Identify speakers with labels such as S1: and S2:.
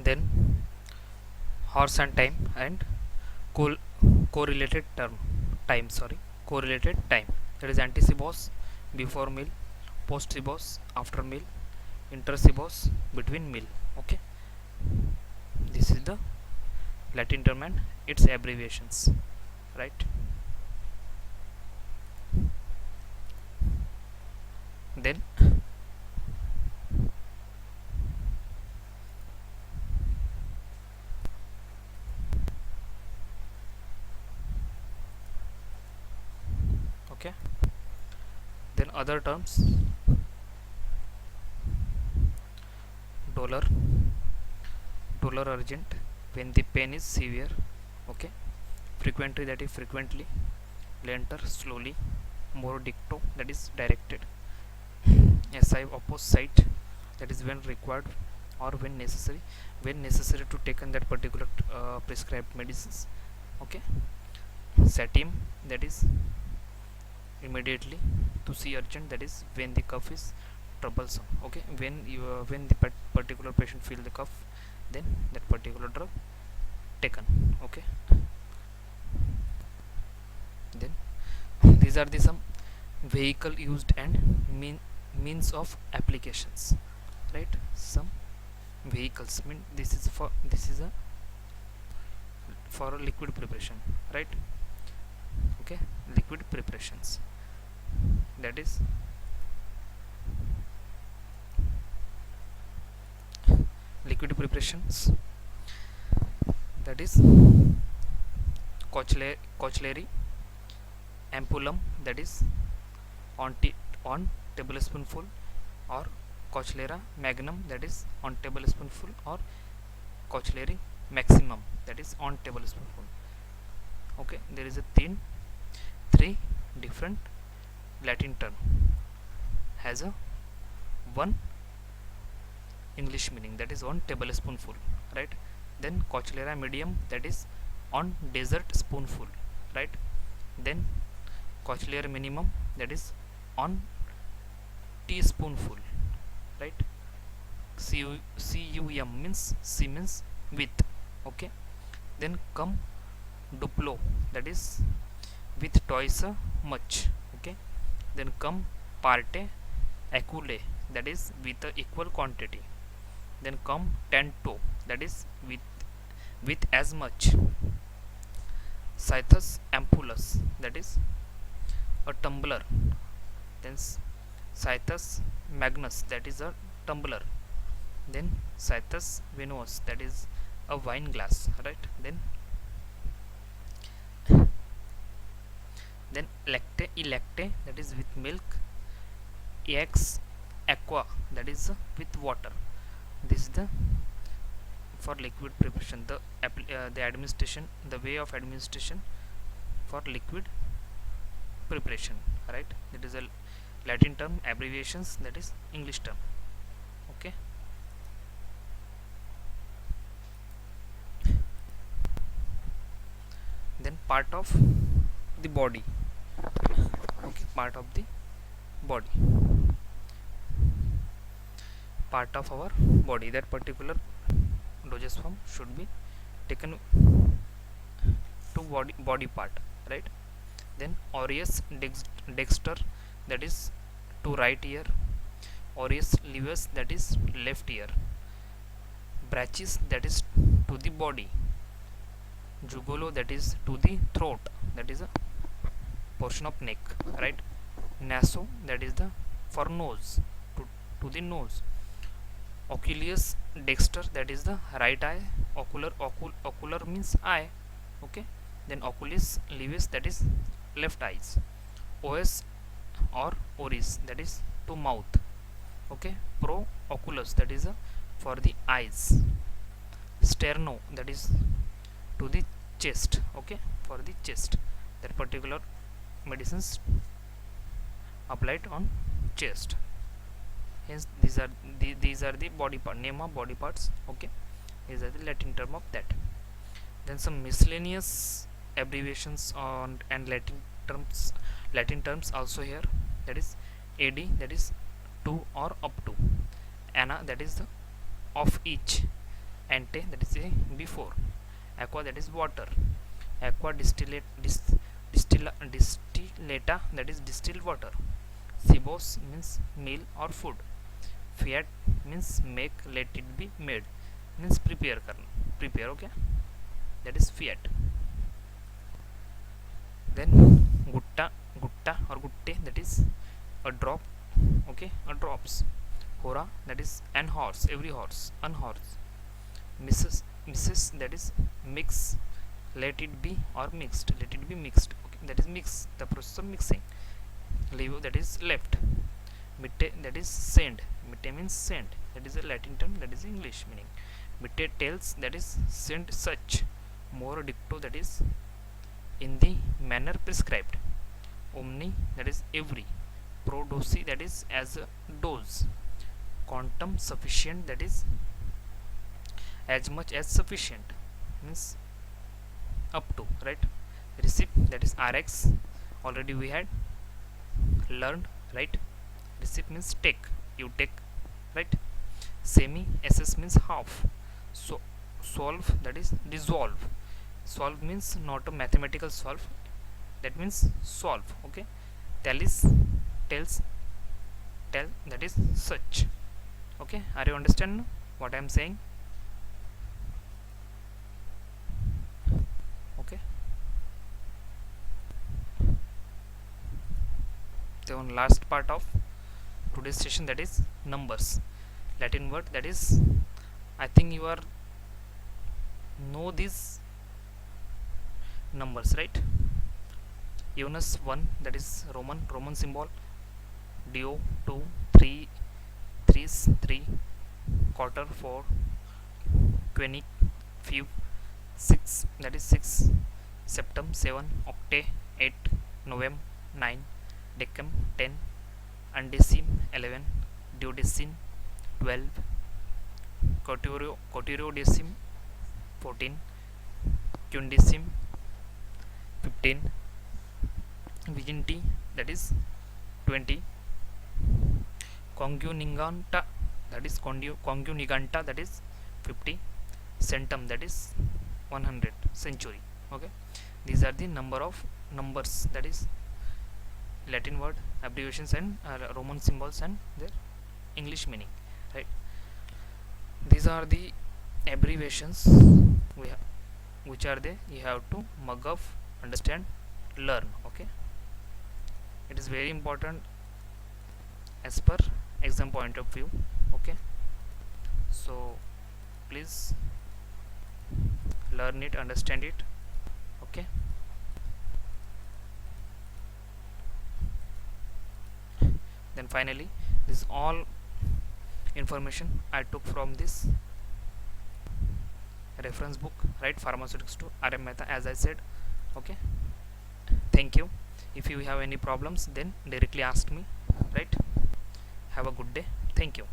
S1: then horse and time and co- correlated term time, sorry, correlated time, that is antecibos before meal, postcibos after meal, intercibos between meal. Okay, this is the Latin term and its abbreviations, right? Then okay, then other terms: dolor, dolor urgent when the pain is severe. Okay, frequently, that is frequently, lenter slowly, more dicto, that is directed, SI opposite, that is when required or when necessary to take on that particular prescribed medicines. Okay, satim, that is immediately, to see urgent, that is when the cough is troublesome. Okay, when the particular patient feel the cough, then that particular drug taken. Okay, then these are the some vehicle used and means of applications, right? Some vehicles mean this is a for a liquid preparation, right? Okay, liquid preparations, that is liquid preparations, that is Kochleri ampullum, that is on on tablespoonful, or Cochlera magnum, that is on tablespoonful, or Cochleri maximum, that is on tablespoonful. Okay, there is a three different Latin term has a one English meaning, that is on tablespoonful, right? Then Cochlera medium, that is on dessert spoonful, right? Then Cochlera minimum, that is on teaspoonful, right? cum means C means with. Okay, then come duplo, that is with twice much. Okay, then come parte acule, that is with a equal quantity. Then come tanto, that is with as much. Cythus ampullus, that is a tumbler. Then Cythus magnus, that is a tumbler. Then Cythus venous, that is a wine glass, right? Then lacte electe, that is with milk. Ex aqua, that is with water. This is the for liquid preparation, the administration, the way of administration for liquid preparation, right? That is a Latin term, abbreviations, that is English term. Okay, then part of the body. Okay, part of the body, part of our body, that particular dosage form should be taken to body part, right? Then aureus dexter, that is to right ear. Aureus leves, that is left ear. Brachis, that is to the body. Jugolo, that is to the throat, that is a portion of neck, right? Naso, that is the for nose, to the nose. Oculeus dexter, that is the right eye. Ocular means eye. Okay, then oculis levis, that is left eyes. Os or oris, that is to mouth. Okay, pro oculus, that is for the eyes. Sterno, that is to the chest. Okay, for the chest, that particular medicines applied on chest. Hence these are the body part, name of body parts. Okay, these are the Latin term of that. Then some miscellaneous abbreviations on and Latin terms also here, that is ad, that is to or up to. Ana, that is the of each. ante, that is a before, aqua, that is water, aqua distillata, that is distilled water, cibos means meal or food, fiat means make, let it be made, means prepare karna, prepare, okay, that is fiat. Then gutta or gutte, that is a drop, okay, a drops, hora, that is an horse, every horse, unhorse, misses, that is mix, let it be, or mixed, let it be mixed, okay, that is mix, the process of mixing, leave, that is left, mitte, that is send, mitte means send, that is a Latin term, that is English meaning, mitte tells, that is send such, more dicto, that is in the manner prescribed, omni, that is every, pro dosi, that is as a dose, quantum sufficient, that is as much as sufficient, means up to, right, receipt, that is rx, already we had learned, right, receipt means take, you take, right, semi, ss means half, so solve, that is dissolve, solve means not a mathematical solve, that means solve, okay, tells, tells, tell, that is such, okay, are you understand what I am saying? Okay, the one last part of today's session, that is numbers, Latin word, that is, I think you are know these numbers, right, unus 1, that is roman symbol, dio 2, 3, 3's 3, quarter 4, quinic, few 6, that is 6, septum 7, octet 8, novem 9, decem 10, undecim 11, duodecim 12, quaterniodecim 14, quindecim 15, viginti, that is 20, conguniganta, that is conguniganta, that is 50, centum, that is 100, century, okay, these are the number of numbers, that is Latin word abbreviations and Roman symbols and their English meaning, right, these are the abbreviations we have, which are they, you have to mug up, understand, learn, okay, it is very important as per exam point of view, okay, so please learn it, understand it, okay. Then finally, this all information I took from this reference book, right, Pharmaceutics to RM Mehta, as I said, okay. Thank you. If you have any problems, then directly ask me, right. Have a good day. Thank you.